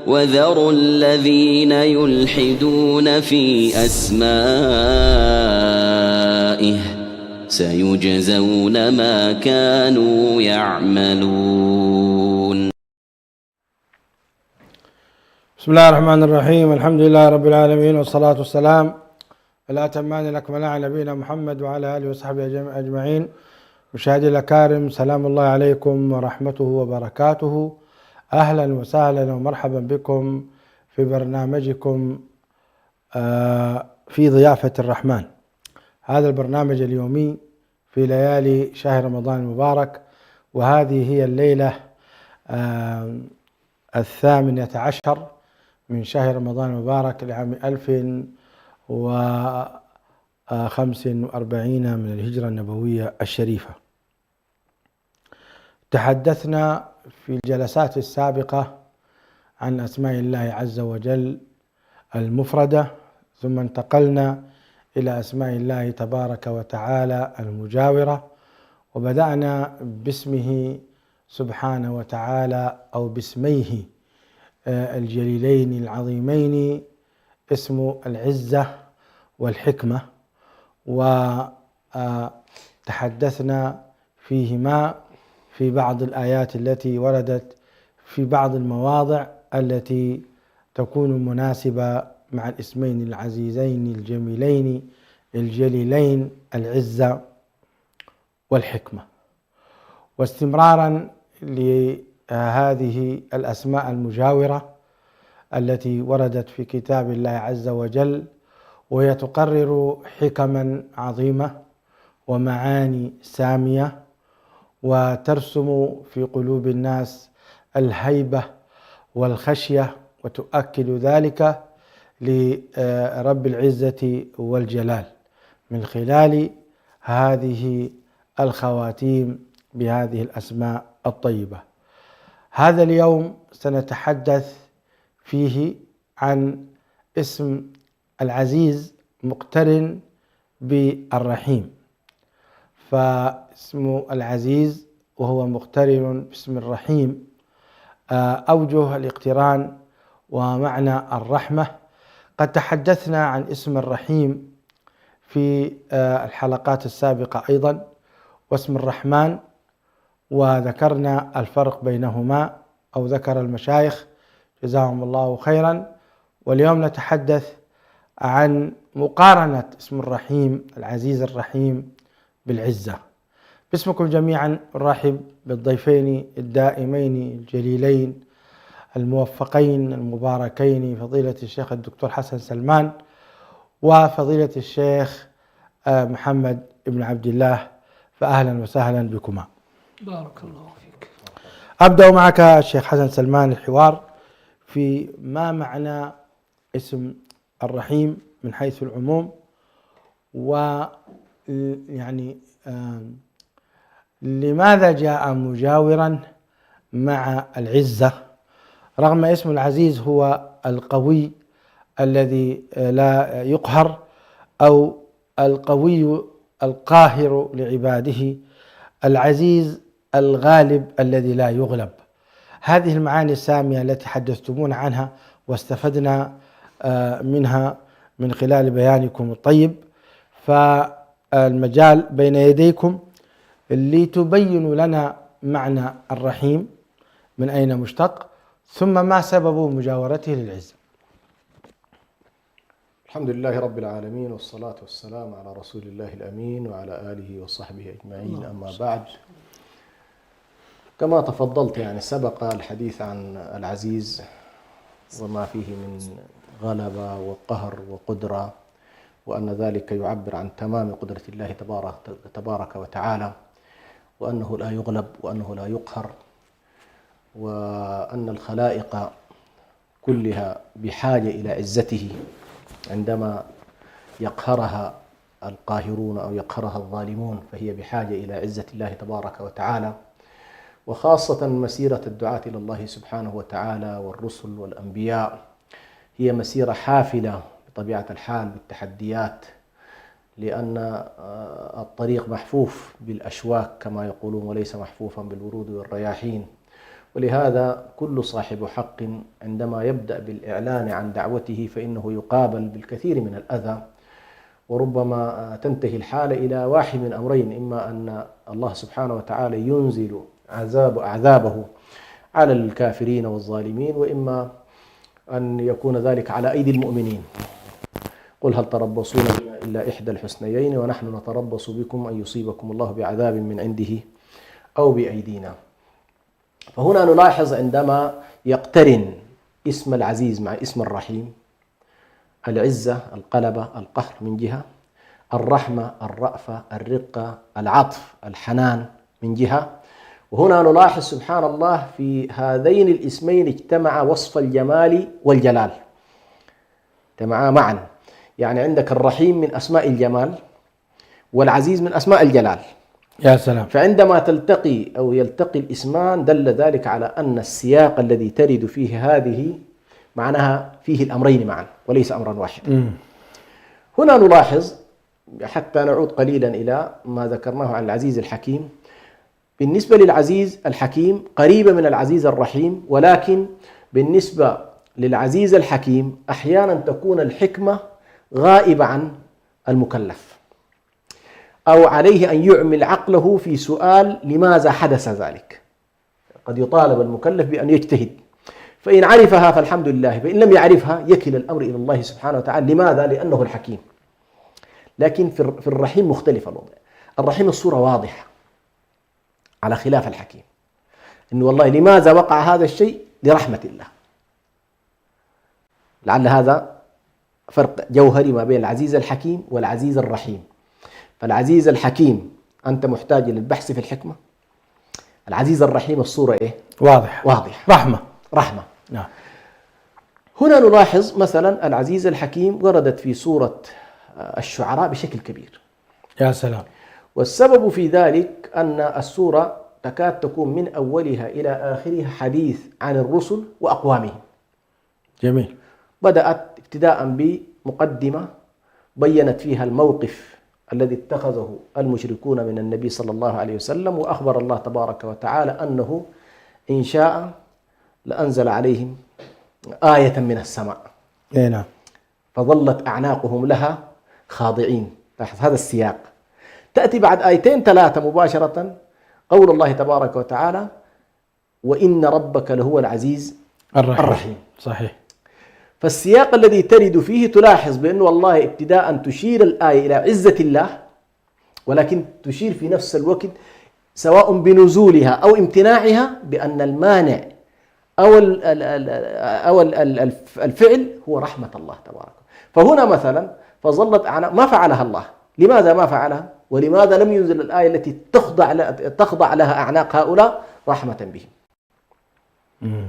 وذروا الذين يلحدون في أسمائه سيجزون ما كانوا يعملون. بسم الله الرحمن الرحيم. الحمد لله رب العالمين، والصلاة والسلام الأتمان الأكملان على نبينا محمد وعلى آله وصحبه أجمعين. مشاهدي الأكارم، سلام الله عليكم ورحمته وبركاته. أهلا وسهلا ومرحبا بكم في برنامجكم في ضيافة الرحمن. هذا البرنامج اليومي في ليالي شهر رمضان المبارك، وهذه هي الليلة 18 من شهر رمضان المبارك لعام 1045 من الهجرة النبوية الشريفة. تحدثنا في الجلسات السابقة عن أسماء الله عز وجل المفردة، ثم انتقلنا إلى أسماء الله تبارك وتعالى المجاورة، وبدأنا باسمه سبحانه وتعالى أو باسميه الجليلين العظيمين، اسم العزة والحكمة، وتحدثنا فيهما في بعض الآيات التي وردت في بعض المواضع التي تكون مناسبة مع الاسمين العزيزين الجميلين الجليلين العزة والحكمة. واستمرارا لهذه الأسماء المجاورة التي وردت في كتاب الله عز وجل، وهي تقرر حكما عظيمة ومعاني سامية، وترسم في قلوب الناس الهيبة والخشية، وتؤكد ذلك لرب العزة والجلال من خلال هذه الخواتيم بهذه الأسماء الطيبة. هذا اليوم سنتحدث فيه عن اسم العزيز مقترن بالرحيم. فاسم العزيز وهو مقترن باسم الرحيم، أوجه الاقتران ومعنى الرحمة. قد تحدثنا عن اسم الرحيم في الحلقات السابقة أيضا، واسم الرحمن، وذكرنا الفرق بينهما أو ذكر المشايخ جزاهم الله خيرا. واليوم نتحدث عن مقارنة اسم الرحيم العزيز الرحيم بالعزة. باسمكم جميعا نرحب بالضيفين الدائمين الجليلين الموفقين المباركين، فضيلة الشيخ الدكتور حسن سلمان وفضيلة الشيخ محمد بن عبد الله، فأهلا وسهلا بكما. بارك الله فيك. أبدأ معك الشيخ حسن سلمان الحوار في ما معنى اسم الرحيم من حيث العموم، ويعني لماذا جاء مجاورا مع العزة، رغم اسم العزيز هو القوي الذي لا يقهر، أو القوي القاهر لعباده، العزيز الغالب الذي لا يغلب. هذه المعاني السامية التي حدثتمونا عنها واستفدنا منها من خلال بيانكم الطيب، فالمجال بين يديكم لتبينوا لنا معنى الرحيم من أين مشتق، ثم ما سبب مجاورته للعزة. الحمد لله رب العالمين، والصلاة والسلام على رسول الله الأمين وعلى آله وصحبه أجمعين. أما بعد، كما تفضلت يعني سبق الحديث عن العزيز وما فيه من غلبة وقهر وقدرة، وأن ذلك يعبر عن تمام قدرة الله تبارك وتعالى، وأنه لا يغلب وأنه لا يقهر، وأن الخلائق كلها بحاجة إلى عزته عندما يقهرها القاهرون أو يقهرها الظالمون، فهي بحاجة إلى عزة الله تبارك وتعالى. وخاصة مسيرة الدعاة إلى الله سبحانه وتعالى والرسل والأنبياء هي مسيرة حافلة بطبيعة الحال بالتحديات، لأن الطريق محفوف بالأشواك كما يقولون، وليس محفوفا بالورود والرياحين. ولهذا كل صاحب حق عندما يبدأ بالإعلان عن دعوته فإنه يقابل بالكثير من الأذى، وربما تنتهي الحالة إلى واحد من أمرين: إما أن الله سبحانه وتعالى ينزل عذابه على الكافرين والظالمين، وإما أن يكون ذلك على أيدي المؤمنين. قل هل تربصون بنا إلا إحدى الحسنيين ونحن نتربص بكم أن يصيبكم الله بعذاب من عنده أو بأيدينا. فهنا نلاحظ عندما يقترن اسم العزيز مع اسم الرحيم، العزة، القلبة، القهر من جهة، الرحمة، الرأفة، الرقة، العطف، الحنان من جهة. وهنا نلاحظ سبحان الله في هذين الاسمين اجتمع وصف الجمال والجلال، اجتمعا معا. يعني عندك الرحيم من أسماء الجمال والعزيز من أسماء الجلال. يا سلام. فعندما تلتقي أو يلتقي الاسمان دل ذلك على أن السياق الذي ترد فيه هذه معناها فيه الأمرين معا وليس أمرا واحدا. هنا نلاحظ، حتى نعود قليلا إلى ما ذكرناه عن العزيز الحكيم، بالنسبة للعزيز الحكيم قريبة من العزيز الرحيم، ولكن بالنسبة للعزيز الحكيم أحيانا تكون الحكمة غائبة عن المكلف، أو عليه أن يعمل عقله في سؤال لماذا حدث ذلك. قد يطالب المكلف بأن يجتهد، فإن عرفها فالحمد لله، فإن لم يعرفها يكل الأمر إلى الله سبحانه وتعالى. لماذا؟ لأنه الحكيم. لكن في الرحيم مختلف الوضع. الرحيم الصورة واضحة على خلاف الحكيم، إنه والله لماذا وقع هذا الشيء؟ لرحمة الله. لعل هذا فرق جوهري ما بين العزيز الحكيم والعزيز الرحيم. فالعزيز الحكيم أنت محتاج للبحث في الحكمة. العزيز الرحيم الصورة إيه؟ واضح. رحمة. نعم. هنا نلاحظ مثلا العزيز الحكيم وردت في سورة الشعراء بشكل كبير. يا سلام. والسبب في ذلك أن السورة تكاد تكون من أولها إلى آخرها حديث عن الرسل وأقوامهم. جميل. بدأت ابتداء بمقدمة بيّنت فيها الموقف الذي اتخذه المشركون من النبي صلى الله عليه وسلم، وأخبر الله تبارك وتعالى أنه إن شاء لأنزل عليهم آية من السماء. نعم. فظلت أعناقهم لها خاضعين. لاحظ هذا السياق. تأتي بعد آيتين ثلاثة مباشرة قول الله تبارك وتعالى: وإن ربك لهو العزيز الرحيم. صحيح. فالسياق الذي ترد فيه تلاحظ بأنه والله ابتداء تشير الآية إلى عزة الله، ولكن تشير في نفس الوقت سواء بنزولها أو امتناعها بأن المانع أو الفعل هو رحمة الله تبارك. فهنا مثلا فظلت ما فعلها الله. لماذا ما فعلها؟ ولماذا لم ينزل الآية التي تخضع لها أعناق هؤلاء رحمة بهم؟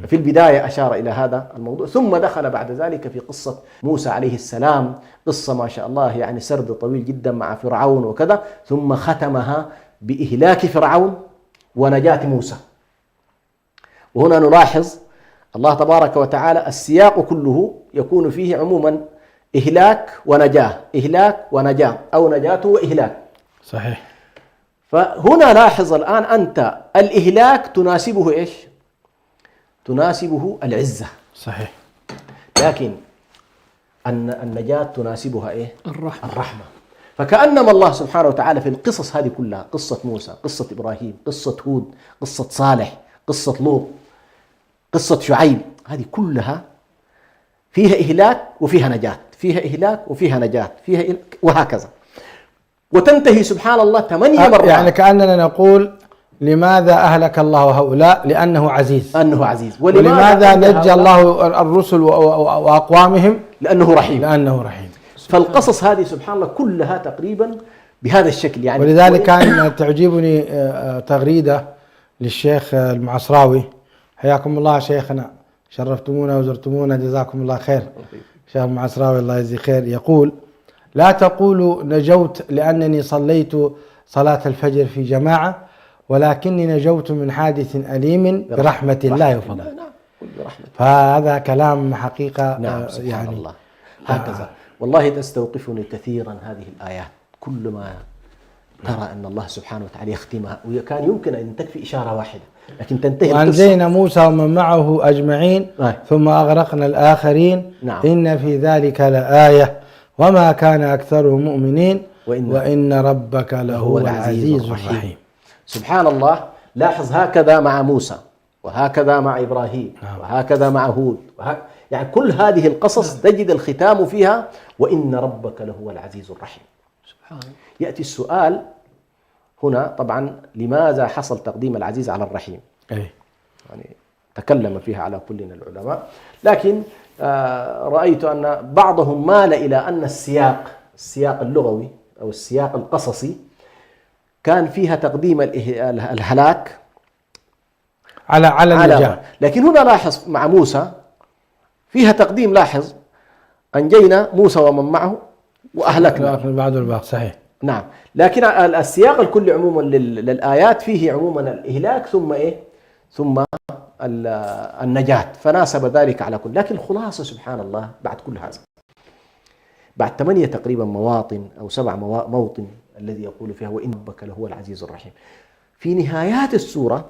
في البداية أشار إلى هذا الموضوع، ثم دخل بعد ذلك في قصة موسى عليه السلام، قصة ما شاء الله يعني سرد طويل جدا مع فرعون وكذا، ثم ختمها بإهلاك فرعون ونجاة موسى. وهنا نلاحظ الله تبارك وتعالى السياق كله يكون فيه عموما إهلاك ونجاة، إهلاك ونجاة، أو نجاة وإهلاك. صحيح. فهنا لاحظ الآن أنت الإهلاك تناسبه إيش؟ تناسبه العزة. صحيح. لكن النجاة تناسبها إيه؟ الرحمة. فكأنما الله سبحانه وتعالى في القصص هذه كلها، قصة موسى، قصة إبراهيم، قصة هود، قصة صالح، قصة لوط، قصة شعيب، هذه كلها فيها إهلاك وفيها نجاة، فيها إهلاك وفيها نجاة، فيها وهكذا. وتنتهي سبحان الله 8 مرات. يعني كأننا نقول لماذا أهلك الله هؤلاء؟ لأنه عزيز. أنه عزيز. ولماذا نجى الله الرسل وأقوامهم؟ لأنه رحيم. لأنه رحيم. فالقصص هذه سبحان الله كلها تقريبا بهذا الشكل. يعني ولذلك كان تعجبني تغريدة للشيخ المعصراوي، حياكم الله شيخنا، شرفتمونا وزرتمونا، جزاكم الله خير. شيخ المعصراوي الله يجزيه خير، يقول: لا تقولوا نجوت لأنني صليت صلاة الفجر في جماعة، ولكني نجوت من حادث أليم برحمة الله وفضله. فهذا كلام حقيقة. نعم يعني الله هكذا. والله تستوقفني كثيرا هذه الآيات، كل ما ترى أن الله سبحانه وتعالى يختمها، وكان يمكن أن تكفي إشارة واحدة لكن تنتهي وأنجينا موسى ومن معه أجمعين ثم أغرقنا الآخرين. نعم. إن في ذلك لآية وما كان أكثرهم مؤمنين وإن ربك لهو العزيز الرحيم. سبحان الله. لاحظ هكذا مع موسى وهكذا مع إبراهيم وهكذا مع هود يعني كل هذه القصص تجد الختام فيها وإن ربك لهو العزيز الرحيم. سبحان. يأتي السؤال هنا طبعا لماذا حصل تقديم العزيز على الرحيم؟ يعني تكلم فيها على كل العلماء، لكن رأيت أن بعضهم مال إلى أن السياق اللغوي أو السياق القصصي كان فيها تقديم الهلاك على النجاة، لكن هنا لاحظ مع موسى فيها تقديم. لاحظ أنجينا موسى ومن معه وأهلكنا بعد الباقي. صحيح. نعم. لكن السياق الكلي عموما للآيات فيه عموما الإهلاك ثم ثم النجاة، فناسب ذلك على كل. لكن الخلاصة سبحان الله بعد كل هذا، بعد 8 تقريبا مواطن أو 7 موطن الذي يقول فيها وإن ربك لهو العزيز الرحيم، في نهايات السورة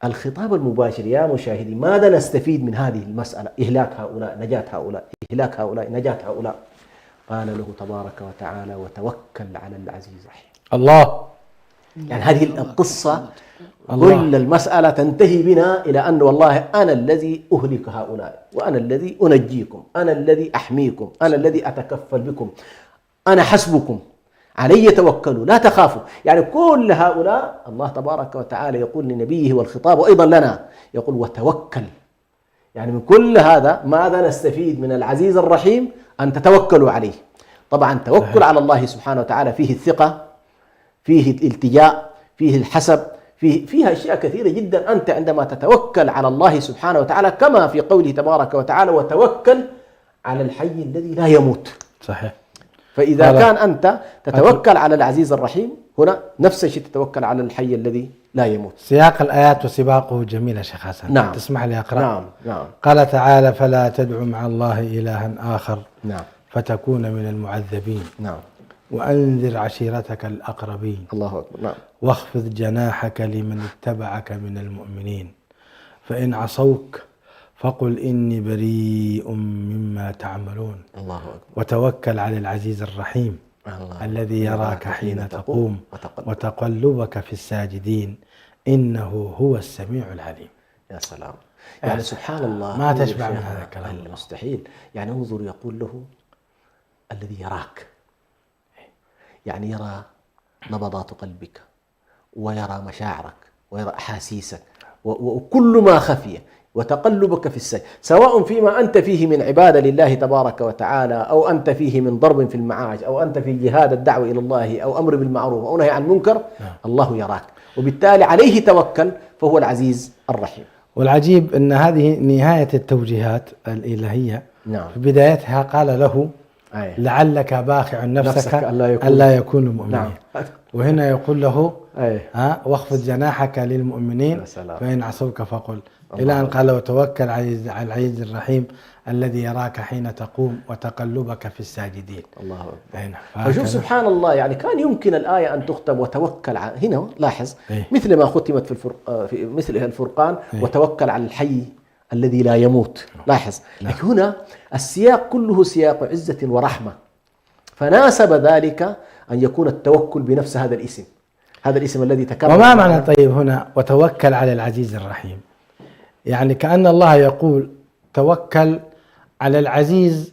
الخطاب المباشر يا مشاهدي ماذا نستفيد من هذه المسألة؟ إهلاك هؤلاء، نجاة هؤلاء، إهلاك هؤلاء، نجاة هؤلاء. قال له تبارك وتعالى وتوكل على العزيز الرحيم. الله. يعني هذه القصة كل المسألة تنتهي بنا إلى أن والله أنا الذي أهلك هؤلاء وأنا الذي أنجيكم، أنا الذي أحميكم، أنا الذي أتكفل بكم، أنا حسبكم، علي توكلوا لا تخافوا. يعني كل هؤلاء الله تبارك وتعالى يقول لنبيه والخطاب أيضا لنا يقول وتوكل. يعني من كل هذا ماذا نستفيد من العزيز الرحيم؟ أن تتوكلوا عليه. طبعا توكل على الله سبحانه وتعالى فيه الثقة، فيه الالتجاء، فيه الحسب، فيها أشياء كثيرة جدا. أنت عندما تتوكل على الله سبحانه وتعالى كما في قوله تبارك وتعالى وتوكل على الحي الذي لا يموت. صحيح. فإذا كان أنت تتوكل على العزيز الرحيم هنا نفس الشيء تتوكل على الحي الذي لا يموت. سياق الآيات وسباقه جميل يا شيخ حسن. نعم. تسمح لي أقرأ؟ نعم. قال تعالى فلا تدع مع الله إلها آخر نعم. فتكون من المعذبين. نعم. وأنذر عشيرتك الأقربين. الله أكبر. نعم. واخفض جناحك لمن اتبعك من المؤمنين فإن عصوك فقل إني بريء مما تعملون. الله أكبر. وتوكل على العزيز الرحيم الذي يراك حين تقوم وتقلبك في الساجدين إنه هو السميع العليم. يا سلام. يعني سبحان الله ما تشبع من هذا الكلام. مستحيل. يعني انظر يقول له الذي يراك، يعني يرى نبضات قلبك ويرى مشاعرك ويرى أحاسيسك وكل ما خفي وتقلبك في السجد، سواء فيما أنت فيه من عبادة لله تبارك وتعالى أو أنت فيه من ضرب في المعاش أو أنت في جهاد الدعوة إلى الله أو أمر بالمعروف أو نهي عن المنكر. الله يراك وبالتالي عليه توكل فهو العزيز الرحيم. والعجيب أن هذه نهاية التوجيهات الإلهية. نعم. في بدايتها قال له لعلك باخع نفسك ألا يكونوا مؤمنين. نعم. وهنا يقول له واخفض جناحك للمؤمنين فإن عصوك فقل إلى أن قال وتوكل على العزيز الرحيم الذي يراك حين تقوم وتقلبك في الساجدين. الله أكبر. فشوف سبحان الله، يعني كان يمكن الآية أن تختم وتوكل هنا لاحظ مثل ما ختمت في مثل الفرقان وتوكل على الحي الذي لا يموت. لاحظ. لكن هنا السياق كله سياق عزة ورحمة، فناسب ذلك أن يكون التوكل بنفس هذا الاسم، هذا الاسم الذي تكرر. وما معنى طيب هنا وتوكل على العزيز الرحيم؟ يعني كأن الله يقول توكل على العزيز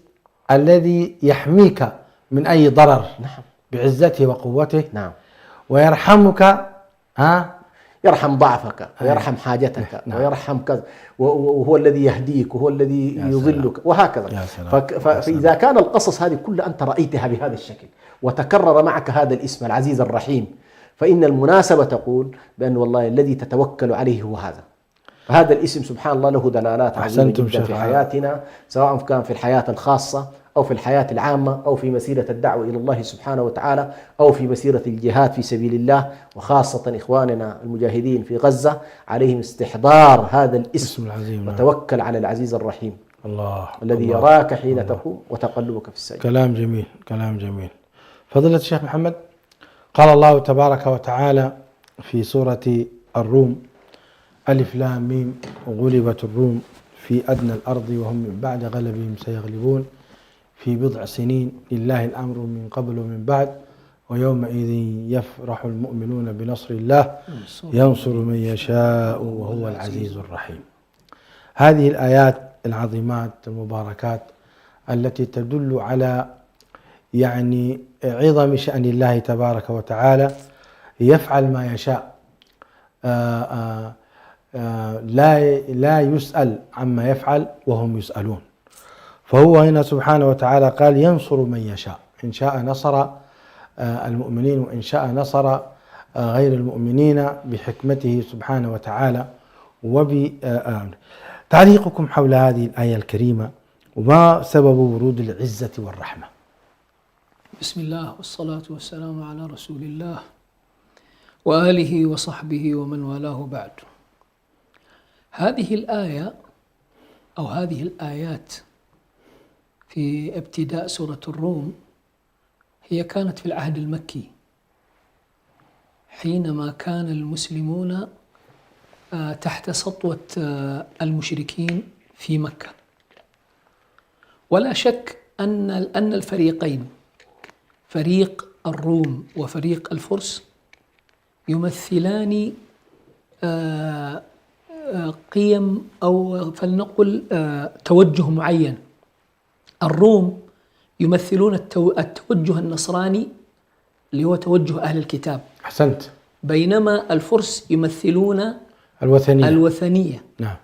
الذي يحميك من أي ضرر. نعم. بعزته وقوته. نعم. ويرحمك يرحم ضعفك ويرحم حاجتك. نعم. ويرحم كذا، وهو الذي يهديك وهو الذي يضلك وهكذا. فإذا كان القصص هذه كلها أنت رأيتها بهذا الشكل وتكرر معك هذا الاسم العزيز الرحيم، فإن المناسبة تقول بأن والله الذي تتوكل عليه هو هذا. فهذا الاسم سبحان الله له دلالات عظيمة جدا في حياتنا، سواء كان في الحياة الخاصة أو في الحياة العامة أو في مسيرة الدعوة إلى الله سبحانه وتعالى أو في مسيرة الجهاد في سبيل الله، وخاصة إخواننا المجاهدين في غزة عليهم استحضار هذا الاسم العظيم. وتوكل على العزيز الرحيم الله الذي يراك حين تقوم وتقلبك في السجد. كلام جميل، كلام جميل. فضيلة الشيخ محمد، قال الله تبارك وتعالى في سورة الروم: ألف لام ميم غلبت الروم في أدنى الأرض وهم من بعد غلبهم سيغلبون في بضع سنين لله الأمر من قبل ومن بعد ويومئذ يفرح المؤمنون بنصر الله ينصر من يشاء وهو العزيز الرحيم. هذه الآيات العظيمات المباركات التي تدل على يعني عظم شأن الله تبارك وتعالى، يفعل ما يشاء، لا يسأل عما يفعل وهم يسألون. فهو هنا سبحانه وتعالى قال ينصر من يشاء، إن شاء نصر المؤمنين وإن شاء نصر غير المؤمنين بحكمته سبحانه وتعالى وبأمره. تعليقكم حول هذه الآية الكريمة وما سبب ورود العزة والرحمة؟ بسم الله والصلاة والسلام على رسول الله وآله وصحبه ومن والاه بعد. هذه الآية أو هذه الآيات في ابتداء سورة الروم هي كانت في العهد المكي، حينما كان المسلمون تحت سطوة المشركين في مكة. ولا شك أن الفريقين، فريق الروم وفريق الفرس، يمثلان قيم أو فلنقل توجه معين. الروم يمثلون التوجه النصراني اللي هو توجه أهل الكتاب، أحسنت، بينما الفرس يمثلون الوثنية. نعم.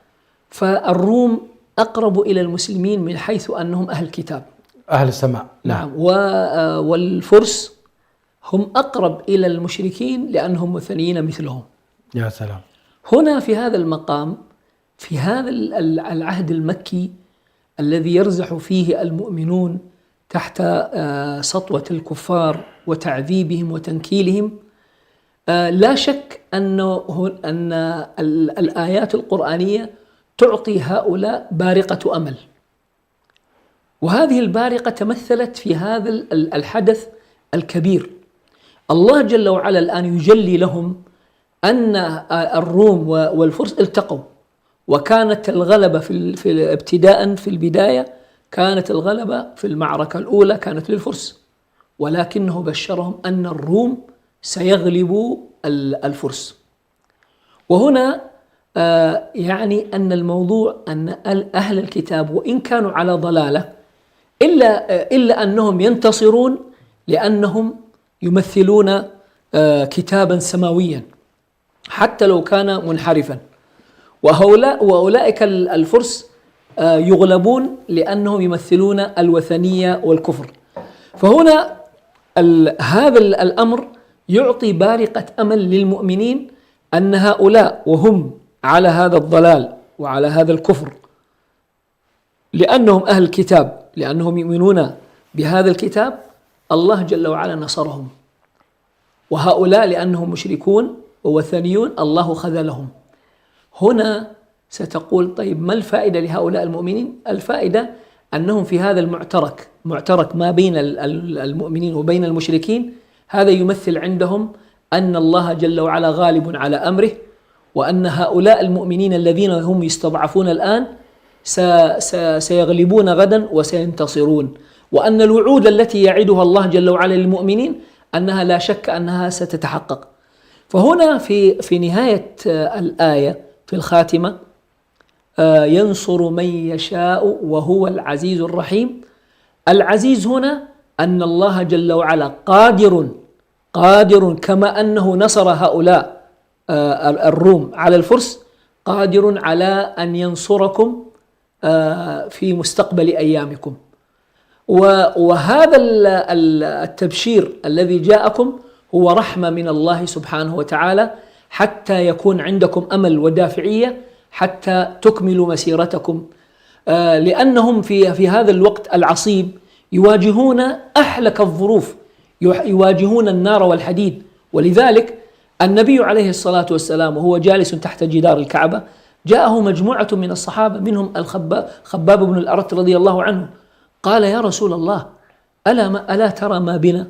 فالروم أقرب إلى المسلمين من حيث أنهم أهل الكتاب، أهل السماء. نعم. والفرس هم أقرب إلى المشركين لأنهم وثنيين مثلهم. يا سلام. هنا في هذا المقام، في هذا العهد المكي الذي يرزح فيه المؤمنون تحت سطوة الكفار وتعذيبهم وتنكيلهم، لا شك أن الآيات القرآنية تعطي هؤلاء بارقة أمل. وهذه البارقة تمثلت في هذا الحدث الكبير. الله جل وعلا الآن يجلي لهم أن الروم والفرس التقوا، وكانت الغلبة في ابتداء في البداية كانت الغلبة في المعركة الأولى كانت للفرس، ولكنه بشرهم أن الروم سيغلبوا الفرس. وهنا يعني أن الموضوع أن أهل الكتاب وإن كانوا على ضلالة إلا أنهم ينتصرون لأنهم يمثلون كتابا سماويا حتى لو كان منحرفا. وأولئك الفرس يغلبون لأنهم يمثلون الوثنية والكفر. فهنا هذا الأمر يعطي بارقة أمل للمؤمنين أن هؤلاء وهم على هذا الضلال وعلى هذا الكفر، لأنهم أهل الكتاب، لأنهم يؤمنون بهذا الكتاب، الله جل وعلا نصرهم. وهؤلاء لأنهم مشركون ووثنيون الله خذلهم. هنا ستقول طيب ما الفائدة لهؤلاء المؤمنين؟ الفائدة أنهم في هذا معترك ما بين المؤمنين وبين المشركين، هذا يمثل عندهم أن الله جل وعلا غالب على أمره، وأن هؤلاء المؤمنين الذين هم يستضعفون الآن سيغلبون غدا وسينتصرون، وأن الوعود التي يعدها الله جل وعلا للمؤمنين أنها لا شك أنها ستتحقق. فهنا في نهاية الآية في الخاتمة ينصر من يشاء وهو العزيز الرحيم. العزيز هنا أن الله جل وعلا قادر كما أنه نصر هؤلاء الروم على الفرس، قادر على أن ينصركم في مستقبل أيامكم. وهذا التبشير الذي جاءكم هو رحمة من الله سبحانه وتعالى، حتى يكون عندكم أمل ودافعية حتى تكملوا مسيرتكم، لأنهم في هذا الوقت العصيب يواجهون أحلك الظروف، يواجهون النار والحديد. ولذلك النبي عليه الصلاة والسلام وهو جالس تحت جدار الكعبة جاءه مجموعة من الصحابة منهم خباب بن الأرت رضي الله عنه، قال يا رسول الله ألا ترى ما بنا؟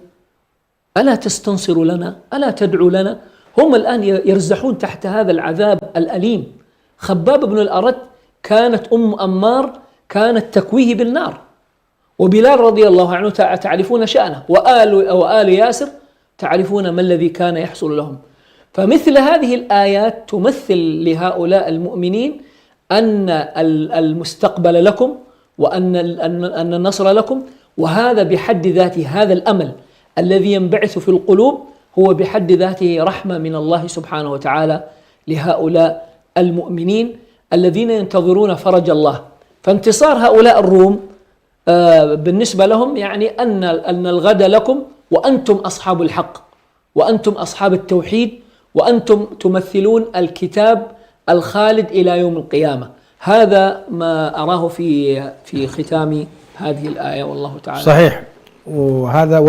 ألا تستنصر لنا؟ ألا تدعو لنا؟ هم الآن يرزحون تحت هذا العذاب الأليم. خباب بن الأرت كانت أمار كانت تكويه بالنار، وبلال رضي الله عنه تعرفون شأنه، وآل ياسر تعرفون ما الذي كان يحصل لهم. فمثل هذه الآيات تمثل لهؤلاء المؤمنين أن المستقبل لكم، وأن النصر لكم، وهذا بحد ذاته، هذا الأمل الذي ينبعث في القلوب هو بحد ذاته رحمة من الله سبحانه وتعالى لهؤلاء المؤمنين الذين ينتظرون فرج الله. فانتصار هؤلاء الروم بالنسبة لهم يعني أن الغد لكم، وأنتم أصحاب الحق، وأنتم أصحاب التوحيد، وأنتم تمثلون الكتاب الخالد إلى يوم القيامة. هذا ما أراه في ختام هذه الآية، والله تعالى صحيح. وهذا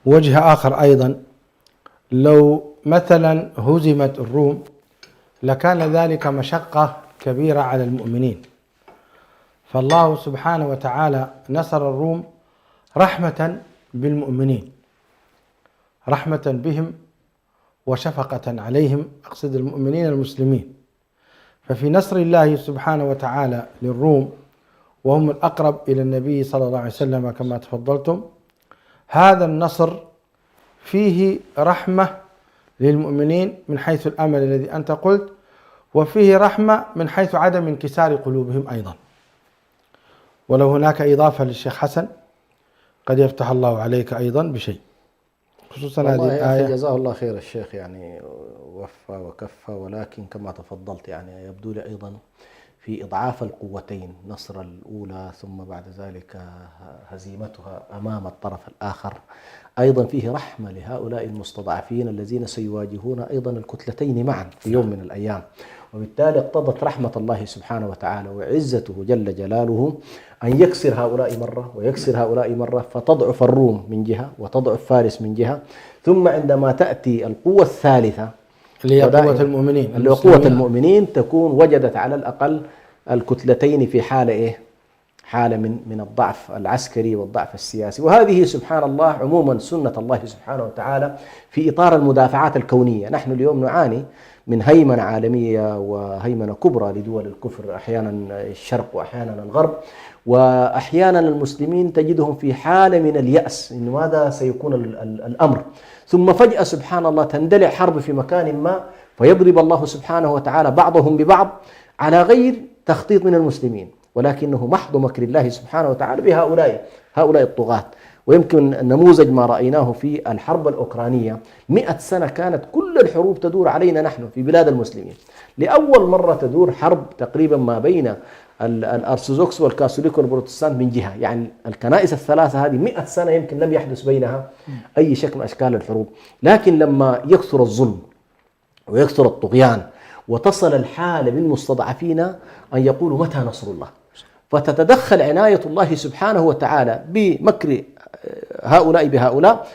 وجه آخر أيضا، لو مثلا هزمت الروم لكان ذلك مشقة كبيرة على المؤمنين، فالله سبحانه وتعالى نصر الروم رحمة بالمؤمنين، رحمة بهم وشفقة عليهم، أقصد المؤمنين المسلمين. ففي نصر الله سبحانه وتعالى للروم وهم الأقرب إلى النبي صلى الله عليه وسلم كما تفضلتم، هذا النصر فيه رحمة للمؤمنين من حيث الأمل الذي أنت قلت، وفيه رحمة من حيث عدم انكسار قلوبهم أيضا. ولو هناك إضافة للشيخ حسن قد يفتح الله عليك أيضا بشيء، خصوصا هذه الآية. جزاه الله خير الشيخ، يعني وفى وكفى، ولكن كما تفضلت يعني يبدو لي أيضا في إضعاف القوتين، نصر الأولى ثم بعد ذلك هزيمتها أمام الطرف الآخر، أيضا فيه رحمة لهؤلاء المستضعفين الذين سيواجهون أيضا الكتلتين معا في يوم من الأيام. وبالتالي اقتضت رحمة الله سبحانه وتعالى وعزته جل جلاله أن يكسر هؤلاء مرة ويكسر هؤلاء مرة، فتضعف الروم من جهة وتضعف فارس من جهة، ثم عندما تأتي القوة الثالثة اللي هي قوة المؤمنين، اللي قوة المؤمنين، تكون وجدت على الأقل الكتلتين في حالة إيه؟ حالة من الضعف العسكري والضعف السياسي. وهذه سبحان الله عموما سنة الله سبحانه وتعالى في إطار المدافعات الكونية. نحن اليوم نعاني من هيمنة عالمية وهيمنة كبرى لدول الكفر، أحيانا الشرق وأحيانا الغرب، وأحيانا المسلمين تجدهم في حالة من اليأس إنه ماذا سيكون الأمر، ثم فجأة سبحان الله تندلع حرب في مكان ما، فيضرب الله سبحانه وتعالى بعضهم ببعض على غير تخطيط من المسلمين، ولكنه محض مكر الله سبحانه وتعالى بهؤلاء الطغاة. ويمكن نموذج ما رأيناه في الحرب الأوكرانية، 100 سنة كانت كل الحروب تدور علينا نحن في بلاد المسلمين، لأول مرة تدور حرب تقريبا ما بين الأرثوذكس والكاثوليك والبروتستانت من جهة، يعني الكنائس الثلاثة هذه 100 سنة يمكن لم يحدث بينها أي شكل من أشكال الحروب. لكن لما يكثر الظلم ويكثر الطغيان وتصل الحالة بالمستضعفين أن يقولوا متى نصر الله، فتتدخل عناية الله سبحانه وتعالى بمكر هؤلاء بهؤلاء،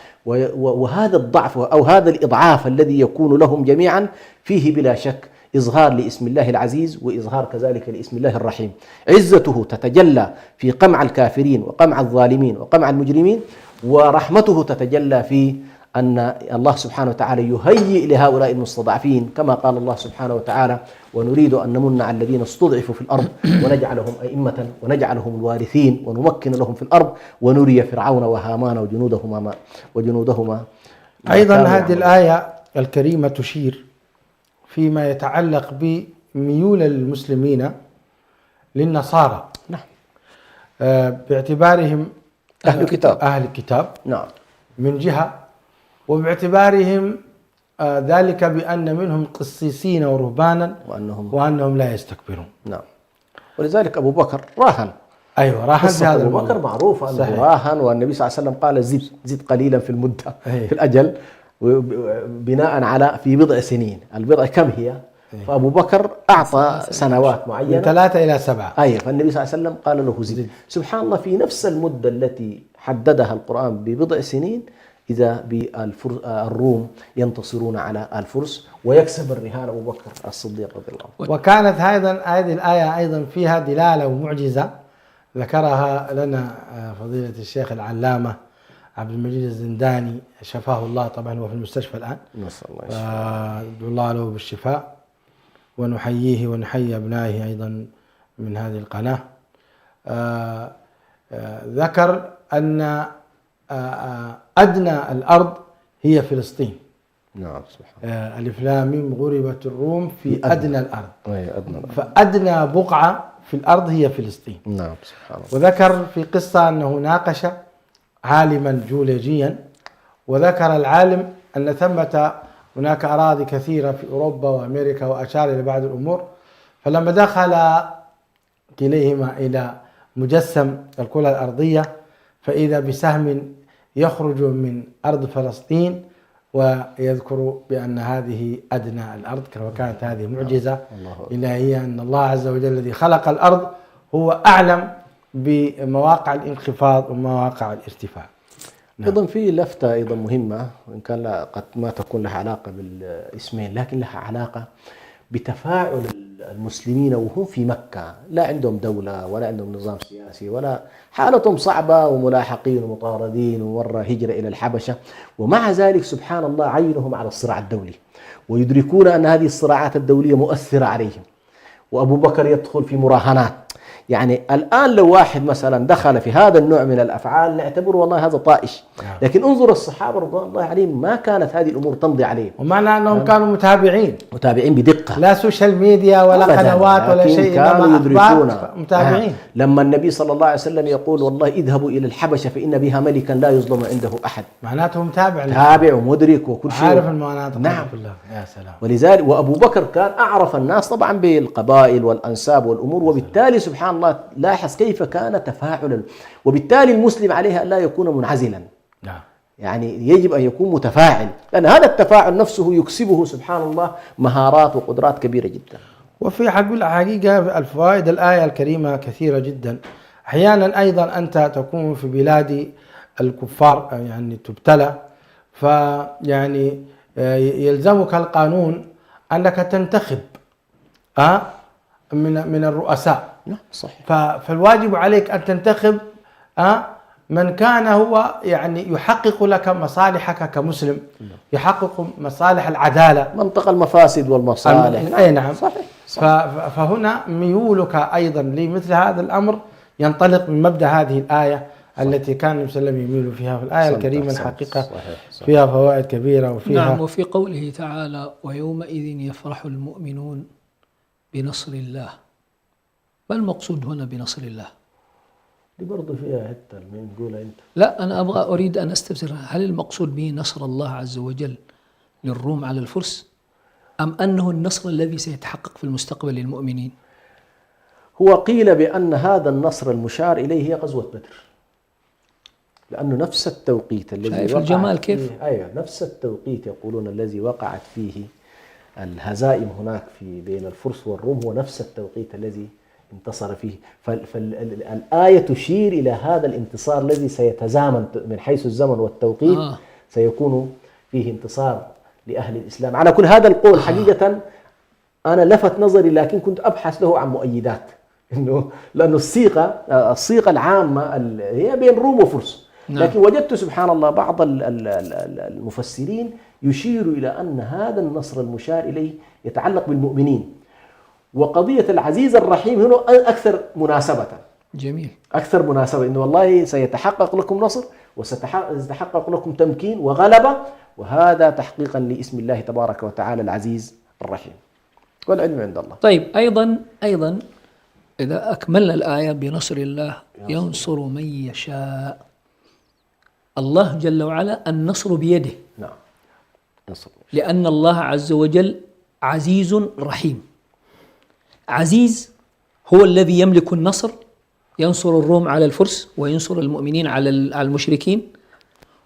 وهذا الضعف أو هذا الإضعاف الذي يكون لهم جميعا فيه بلا شك إظهار لاسم الله العزيز، وإظهار كذلك لاسم الله الرحيم. عزته تتجلى في قمع الكافرين وقمع الظالمين وقمع المجرمين، ورحمته تتجلى في أن الله سبحانه وتعالى يهيئ لهؤلاء المستضعفين، كما قال الله سبحانه وتعالى: ونريد أن نمن على الذين استضعفوا في الأرض ونجعلهم أئمة ونجعلهم الوارثين ونمكن لهم في الأرض ونري فرعون وهامان وجنودهما. أيضا هذه الآية الكريمة تشير فيما يتعلق بميول المسلمين للنصارى، نعم، باعتبارهم أهل الكتاب نعم من جهة، وباعتبارهم ذلك بأن منهم قسيسين ورهبانا وأنهم لا يستكبرون. نعم. ولذلك أبو بكر راهن. أيوة، راهن في هذا أبو بكر معروف أنه راهن، والنبي صلى الله عليه وسلم قال زد قليلا في المدة في الأجل، بناء على في بضع سنين. البضع كم هي؟ فأبو بكر أعطى سنوات معينة من 3 إلى 7. أيوة، فالنبي صلى الله عليه وسلم قال له زد. سبحان الله، في نفس المدة التي حددها القرآن ببضع سنين إذا بالروم ينتصرون على الفرس ويكسب الرهان أبو بكر الصديق رضي الله عنه. وكانت هذه الآية أيضا فيها دلالة ومعجزة ذكرها لنا فضيلة الشيخ العلامة عبد المجيد الزنداني شفاه الله، طبعا هو في المستشفى الآن، نسأل الله الشفاء. ندعو الله له بالشفاء، ونحييه ونحيي أبنائه أيضا من هذه القناة. ذكر أن أدنى الأرض هي فلسطين. نعم سبحان ألف لام ميم غربت الروم في أدنى الأرض. أدنى الأرض. فأدنى بقعة في الأرض هي فلسطين. نعم سبحان الله. وذكر في قصة أنه ناقش عالما جيولوجيا، وذكر العالم أن ثمة هناك أراضي كثيرة في أوروبا وأمريكا، وأشار إلى بعض الأمور. فلما دخل كليهما إلى مجسم الكرة الأرضية فإذا بسهم يخرج من أرض فلسطين، ويذكر بأن هذه أدنى الأرض، وكانت هذه معجزة إلهية أن الله عز وجل الذي خلق الأرض هو أعلم بمواقع الانخفاض ومواقع الارتفاع. أيضا في لفتة أيضا مهمة، وإن كان قد ما تكون لها علاقة بالاسمين، لكن لها علاقة بتفاعل المسلمين وهم في مكة. لا عندهم دولة ولا عندهم نظام سياسي، ولا حالتهم صعبة وملاحقين ومطاردين ومرة هجرة إلى الحبشة، ومع ذلك سبحان الله عينهم على الصراع الدولي، ويدركون أن هذه الصراعات الدولية مؤثرة عليهم. وأبو بكر يدخل في مراهنات. يعني الآن لو واحد مثلا دخل في هذا النوع من الأفعال نعتبره والله هذا طائش، لكن انظر الصحابة رضوان الله عليهم ما كانت هذه الأمور تمضي عليهم، ومعنى أنهم كانوا متابعين بدقة، لا سوشيال ميديا ولا قنوات ولا شيء، كانوا يدركون. متابعين. لما النبي صلى الله عليه وسلم يقول والله اذهبوا إلى الحبشة فإن بها ملكا لا يظلم عنده أحد، معناته متابع ومدرك وكل شيء، عارف المناطق. نعم كلها. يا سلام. ولذلك وأبو بكر كان أعرف الناس طبعا بالقبائل والأنساب والأمور، وبالتالي سبحان الله لاحظ كيف كان تفاعلا. وبالتالي المسلم عليه أن لا يكون منعزلا، يعني يجب أن يكون متفاعل، لأن هذا التفاعل نفسه يكسبه سبحان الله مهارات وقدرات كبيرة جدا. وفي حقيقة الفوائد الآية الكريمة كثيرة جدا. أحيانا أيضا أنت تكون في بلاد الكفار يعني تبتلى، فيعني يلزمك القانون أنك تنتخب من الرؤساء. صحيح. فالواجب عليك أن تنتخب من كان هو يعني يحقق لك مصالحك كمسلم، يحقق مصالح العدالة، منطق المفاسد والمصالح. أي نعم. صحيح. فهنا ميولك أيضا لمثل هذا الأمر ينطلق من مبدأ هذه الآية التي كان النبي صلى الله عليه وسلم يميل فيها. في الآية الكريمة الحقيقة فيها فوائد كبيرة، وفيها نعم. وفي قوله تعالى ويومئذ يفرح المؤمنون بنصر الله. ما المقصود هنا بنصر الله؟ دي برضه فيها حتة نقولها أنت. لا، أنا أريد أن أستفسر، هل المقصود به نصر الله عز وجل للروم على الفرس، أم أنه النصر الذي سيتحقق في المستقبل للمؤمنين؟ هو قيل بأن هذا النصر المشار إليه هي غزوة بدر، لأنه نفس التوقيت الذي شايف الجمال كيف؟ أيوة، نفس التوقيت يقولون الذي وقعت فيه الهزائم هناك في بين الفرس والروم هو نفس التوقيت الذي انتصر فيه. فالآية تشير إلى هذا الانتصار الذي سيتزامن من حيث الزمن والتوقيت، سيكون فيه انتصار لأهل الإسلام. على كل هذا القول حقيقة أنا لفت نظري، لكن كنت أبحث له عن مؤيدات، لأنه الصيغة العامة هي بين روم وفرس، لكن وجدت سبحان الله بعض المفسرين يشير إلى أن هذا النصر المشار إليه يتعلق بالمؤمنين، وقضية العزيز الرحيم هنا أكثر مناسبة. جميل. أكثر مناسبة، إنه والله سيتحقق لكم نصر وسيتحقق لكم تمكين وغلبة، وهذا تحقيقا لاسم الله تبارك وتعالى العزيز الرحيم، والعلم عند الله. طيب، أيضا إذا أكملنا الآية بنصر الله ينصر من يشاء، الله جل وعلا النصر بيده. نعم. نصر. لأن الله عز وجل عزيز رحيم. عزيز هو الذي يملك النصر، ينصر الروم على الفرس وينصر المؤمنين على المشركين،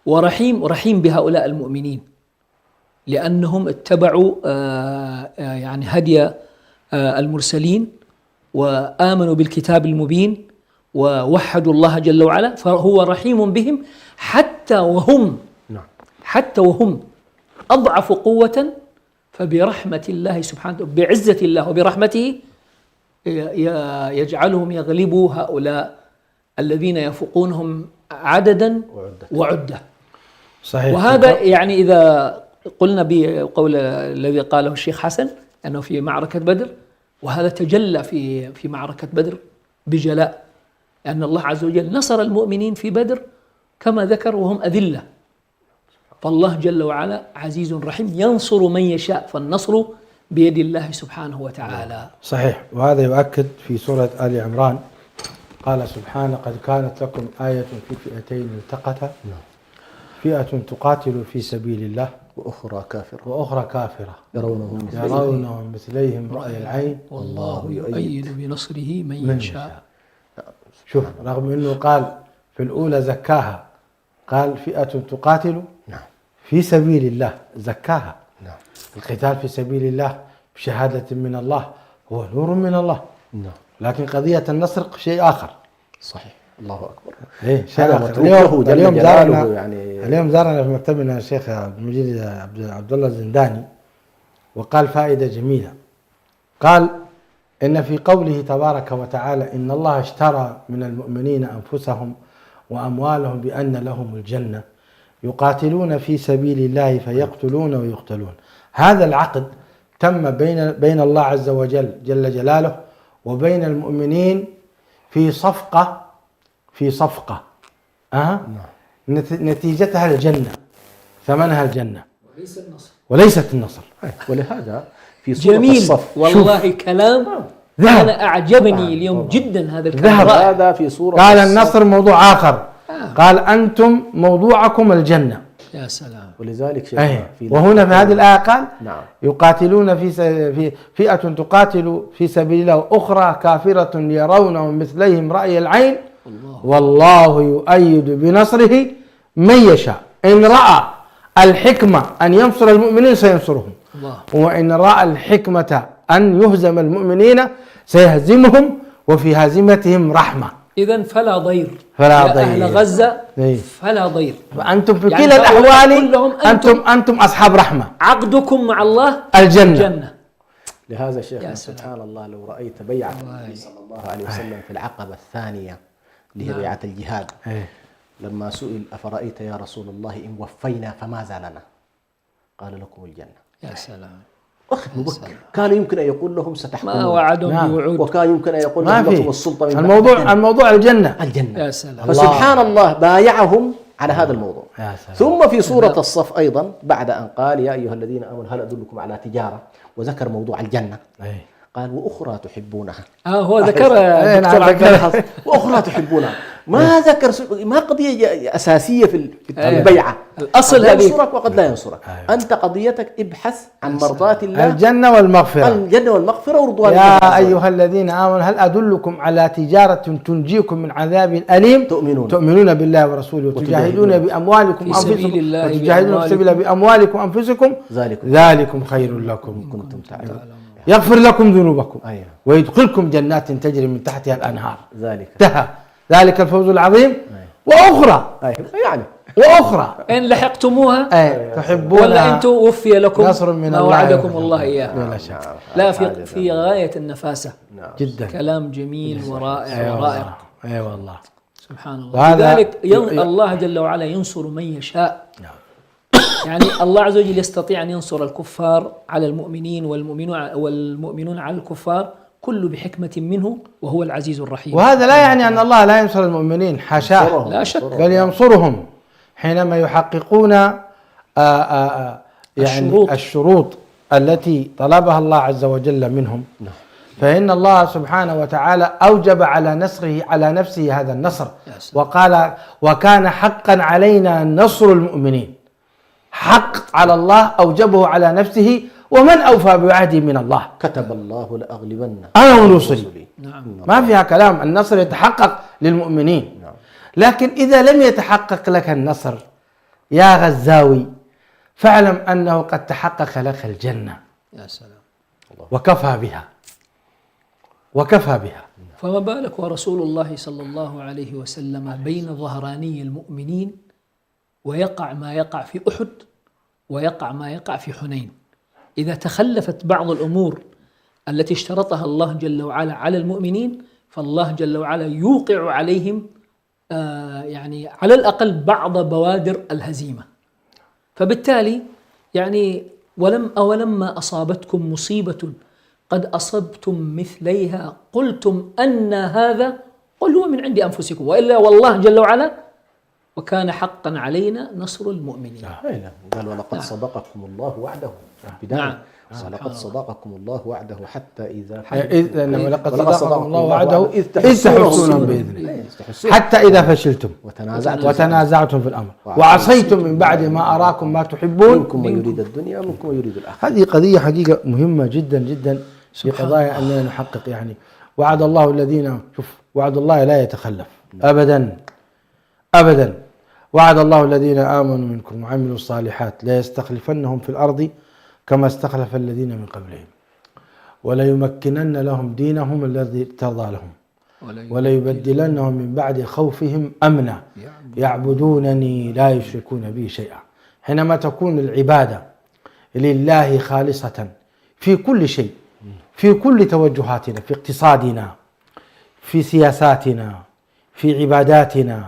ورحيم بهؤلاء المؤمنين لأنهم اتبعوا يعني هدي المرسلين وآمنوا بالكتاب المبين ووحدوا الله جل وعلا، فهو رحيم بهم حتى وهم أضعف قوة، فبرحمة الله سبحانه بعزة الله وبرحمته يجعلهم يغلبوا هؤلاء الذين يفوقونهم عددا وعدة. صحيح. وهذا يعني إذا قلنا بقول الذي قاله الشيخ حسن أنه في معركة بدر، وهذا تجلى في معركة بدر بجلاء، أن الله عز وجل نصر المؤمنين في بدر كما ذكر وهم أذلة. فالله جل وعلا عزيز رحيم ينصر من يشاء، فالنصر بيد الله سبحانه وتعالى. صحيح. وهذا يؤكد في سورة آل عمران قال سبحانه: قد كانت لكم آية في فئتين التقتا فئة تقاتل في سبيل الله وأخرى كافرة يرونهم مثليهم رأي العين والله يؤيد بنصره من يشاء. شوف، رغم أنه قال في الأولى زكاها، قال فئة تقاتل في سبيل الله، زكاها. القتال في سبيل الله بشهادة من الله هو نور من الله. لكن قضية النصر شيء آخر. صحيح. الله أكبر. إيه، اليوم زارنا في مكتبنا الشيخ عبد المجيد عبد الله الزنداني، وقال فائدة جميلة. قال إن في قوله تبارك وتعالى: إن الله اشترى من المؤمنين أنفسهم وأموالهم بأن لهم الجنة يقاتلون في سبيل الله فيقتلون ويقتلون. هذا العقد تم بين الله عز وجل جل جلاله وبين المؤمنين في صفقة نتيجتها الجنة، ثمنها الجنة وليست النصر. ولهذا في سورة جميل الصف والله كلام أنا أعجبني اليوم جدا هذا الكلام. هذا في سورة قال النصر موضوع آخر، قال أنتم موضوعكم الجنة. يا سلام. ولذلك وهنا في هذه الآية قال يقاتلون في فئة تقاتل في سبيل الله وأخرى كافرة يرونهم مثليهم رأي العين والله يؤيد بنصره من يشاء. إن رأى الحكمة أن ينصر المؤمنين سينصرهم، وإن رأى الحكمة أن يهزم المؤمنين سيهزمهم، وفي هزيمتهم رحمة. إذن فلا ضير أهل غزة، فلا ضير. فأنتم في كلا الأحوال أنتم أصحاب رحمة. عقدكم مع الله الجنة. لهذا شيخنا سبحان الله لو رأيت بيعة النبي صلى الله عليه وسلم في العقبة الثانية اللي هي بيعة الجهاد، لما سئل: أفرأيت يا رسول الله إن وفينا فماذا لنا؟ قال: لكم الجنة. يا سلام. كان يمكن أن يقول لهم ستحكمون، ما وعدهم بوعود، وكان يمكن أن يقول لهم لكم السلطة من الموضوع الجنة. يا سلام. فسبحان الله بايعهم على هذا الموضوع. ثم في سورة الصف أيضا بعد أن قال: يا أيها الذين آمنوا هل أدلكم على تجارة، وذكر موضوع الجنة، قال: وأخرى تحبونها. هو ذكر دكتور عبد الحق وأخرى تحبونها. ما ذكر، ما قضية أساسية في البيعة. الأصل هذه ينصرك وقد لا ينصرك. أنت قضيتك ابحث عن مرضات الله، الجنة والمغفرة ورضوان الله. يا أيها الذين آمنوا هل أدلكم على تجارة تنجيكم من عذاب أليم تؤمنون بالله ورسوله وتجاهدون بأموالكم وأنفسكم ذلكم خير لكم كنتم تعلمون. يغفر لكم ذنوبكم ويدخلكم جنات تجري من تحتها الأنهار. ذلك الفوز العظيم. وأخرى وأخرى إن لحقتموها تحبون ولا أنتم وفي لكم نصر من ما وعدكم الله إياه. لا في غاية النفاسة جدا. كلام جميل ورائع ورائق. أي والله سبحان الله. لذلك الله جل وعلا ينصر من يشاء. يعني الله عز وجل يستطيع أن ينصر الكفار على المؤمنين والمؤمنون على الكفار، كل بحكمة منه، وهو العزيز الرحيم. وهذا لا يعني أن الله لا ينصر المؤمنين، حاشاه، لا شك، بل ينصرهم حينما يحققون يعني الشروط التي طلبها الله عز وجل منهم. فإن الله سبحانه وتعالى أوجب على نفسه هذا النصر، وقال: وكان حقا علينا نصر المؤمنين. حق على الله أوجبه على نفسه، ومن أوفى بعهده من الله؟ كتب الله لأغلبن أنا ونصري. ما فيها كلام، النصر يتحقق للمؤمنين. لكن إذا لم يتحقق لك النصر يا غزاوي فاعلم أنه قد تحقق لك الجنة. يا سلام. وكفى بها. فما بالك ورسول الله صلى الله عليه وسلم بين ظهراني المؤمنين، ويقع ما يقع في أحد ويقع ما يقع في حنين. إذا تخلفت بعض الأمور التي اشترطها الله جل وعلا على المؤمنين، فالله جل وعلا يوقع عليهم يعني على الأقل بعض بوادر الهزيمة. فبالتالي يعني ولما أصابتكم مصيبة قد أصبتم مثليها قلتم أن هذا، قل هو من عند أنفسكم، وإلا والله جل وعلا وكان حقا علينا نصر المؤمنين. قال ولقد صدقكم الله وعده بداية. ولقد صدقكم الله وعده حتى إذا ولقد صدقكم الله وعده إذ تحسونهم بإذنه حتى إذا فشلتم وتنازعتم في الأمر وعصيتم من بعد ما أراكم ما تحبون منكم من يريد الدنيا ومنكم من يريد الآخرة. هذه قضية حقيقة مهمة جدا جدا في قضايا أننا نحقق. يعني وعد الله الذين، شوف وعد الله لا يتخلف أبدا أبدا. وعد الله الذين آمنوا منكم وعملوا الصالحات لا يستخلفنهم في الأرض كما استخلف الذين من قبلهم وليمكنن لهم دينهم الذي ارتضى لهم وليبدلنهم من بعد خوفهم أمنا يعبدونني لا يشركون بي شيئا. حينما تكون العبادة لله خالصة في كل شيء، في كل توجهاتنا، في اقتصادنا، في سياساتنا، في عباداتنا،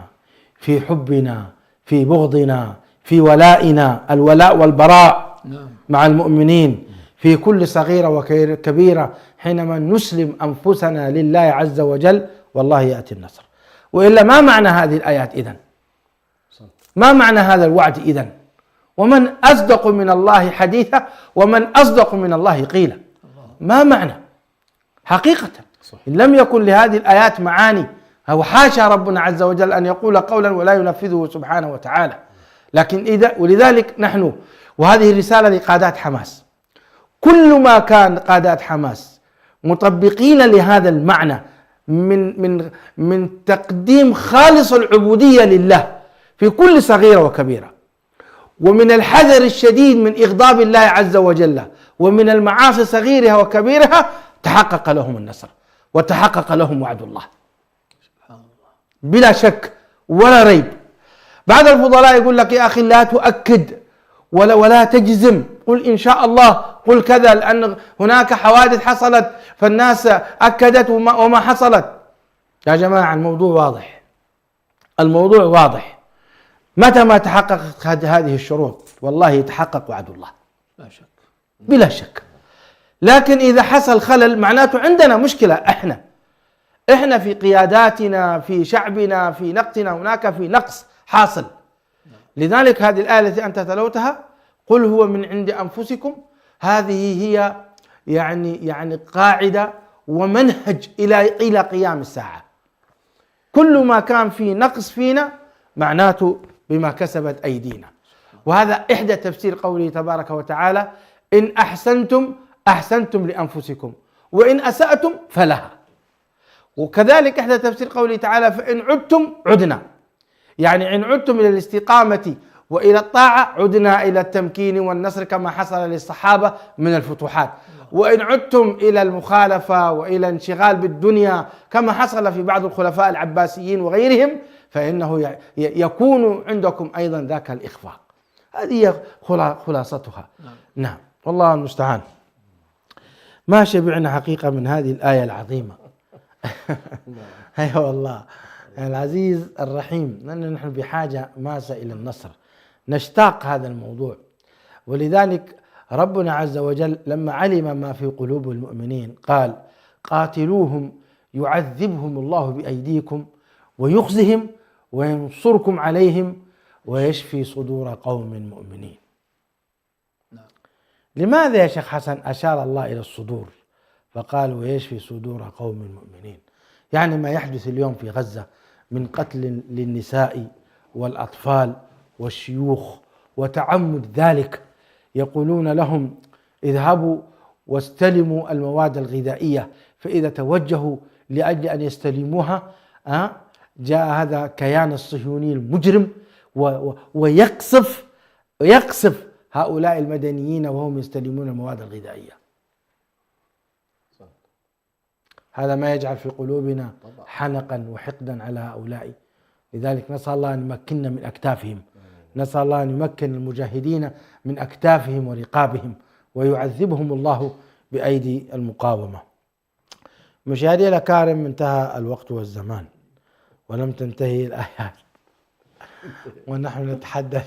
في حبنا، في بغضنا، في ولائنا، الولاء والبراء مع المؤمنين، في كل صغيرة وكبيرة، حينما نسلم أنفسنا لله عز وجل والله يأتي النصر. وإلا ما معنى هذه الآيات إذن؟ ما معنى هذا الوعد إذن؟ ومن أصدق من الله حديثا ومن أصدق من الله قيلا. ما معنى حقيقة؟ إن لم يكن لهذه الآيات معاني، هو حاشا ربنا عز وجل أن يقول قولا ولا ينفذه سبحانه وتعالى. لكن ولذلك نحن، وهذه الرسالة لقادات حماس، كل ما كان قادات حماس مطبقين لهذا المعنى من تقديم خالص العبودية لله في كل صغيرة وكبيرة، ومن الحذر الشديد من إغضاب الله عز وجل، ومن المعاصي صغيرها وكبيرها، تحقق لهم النصر وتحقق لهم وعد الله بلا شك ولا ريب. بعض الفضلاء يقول لك يا أخي لا تؤكد ولا تجزم، قل إن شاء الله، قل كذا، لأن هناك حوادث حصلت فالناس أكدت وما حصلت. يا جماعة الموضوع واضح، الموضوع واضح. متى ما تحققت هذه الشروط والله يتحقق وعد الله لا شك بلا شك. لكن إذا حصل خلل معناته عندنا مشكلة. إحنا في قياداتنا، في شعبنا، في نقصنا، هناك في نقص حاصل. لذلك هذه الآية التي أنت تلوتها، قل هو من عند أنفسكم، هذه هي يعني قاعدة ومنهج إلى قيام الساعة. كل ما كان في نقص فينا معناته بما كسبت أيدينا. وهذا إحدى تفسير قوله تبارك وتعالى إن أحسنتم أحسنتم لأنفسكم وإن أسأتم فلها. وكذلك إحدى تفسير قوله تعالى فإن عدتم عدنا، يعني إن عدتم إلى الاستقامة وإلى الطاعة عدنا إلى التمكين والنصر كما حصل للصحابة من الفتوحات، وإن عدتم إلى المخالفة وإلى انشغال بالدنيا كما حصل في بعض الخلفاء العباسيين وغيرهم فإنه يكون عندكم أيضا ذاك الإخفاق. هذه خلاصتها. نعم والله المستعان. ما شبعنا حقيقة من هذه الآية العظيمة. أيوة والله العزيز الرحيم، لأن نحن بحاجة ماسة إلى النصر، نشتاق هذا الموضوع. ولذلك ربنا عز وجل لما علم ما في قلوب المؤمنين قال قاتلوهم يعذبهم الله بأيديكم ويخزهم وينصركم عليهم ويشفي صدور قوم مؤمنين. لماذا يا شيخ حسن أشار الله إلى الصدور فقال ويشفي صدور قوم مؤمنين؟ يعني ما يحدث اليوم في غزة من قتل للنساء والأطفال والشيوخ وتعمد ذلك، يقولون لهم اذهبوا واستلموا المواد الغذائية، فإذا توجهوا لأجل أن يستلموها جاء هذا كيان الصهيوني المجرم ويقصف هؤلاء المدنيين وهم يستلمون المواد الغذائية. هذا ما يجعل في قلوبنا حنقا وحقدا على هؤلاء. لذلك نسأل الله أن يمكننا من أكتافهم، نسأل الله أن يمكن المجاهدين من أكتافهم ورقابهم ويعذبهم الله بأيدي المقاومة. مشاهدي الأكارم، انتهى الوقت والزمان، ولم تنتهي الآيات ونحن نتحدث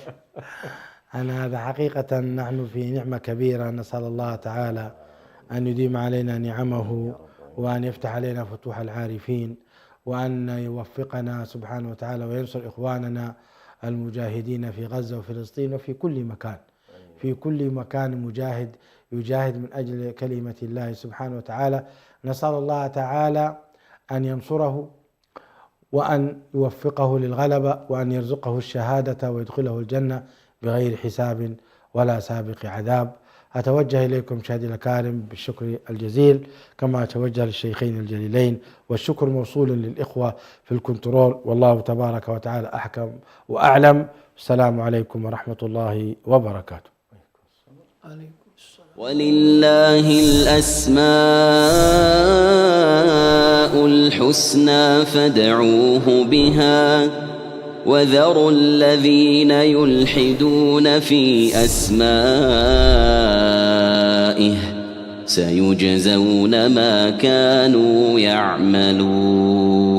عن هذا. حقيقة نحن في نعمة كبيرة، نسأل الله تعالى أن يديم علينا نعمه وأن يفتح علينا فتوح العارفين، وأن يوفقنا سبحانه وتعالى وينصر إخواننا المجاهدين في غزة وفلسطين وفي كل مكان. في كل مكان مجاهد يجاهد من أجل كلمة الله سبحانه وتعالى. نسأل الله تعالى أن ينصره وأن يوفقه للغلبة وأن يرزقه الشهادة ويدخله الجنة بغير حساب ولا سابق عذاب. أتوجه إليكم مشاهدي الأكارم بالشكر الجزيل، كما أتوجه للشيخين الجليلين، والشكر موصول للإخوة في الكنترول، والله تبارك وتعالى أحكم وأعلم. السلام عليكم ورحمة الله وبركاته. ولله الأسماء الحسنى فادعوه بها وذروا الذين يلحدون في أسمائه سيجزون ما كانوا يعملون.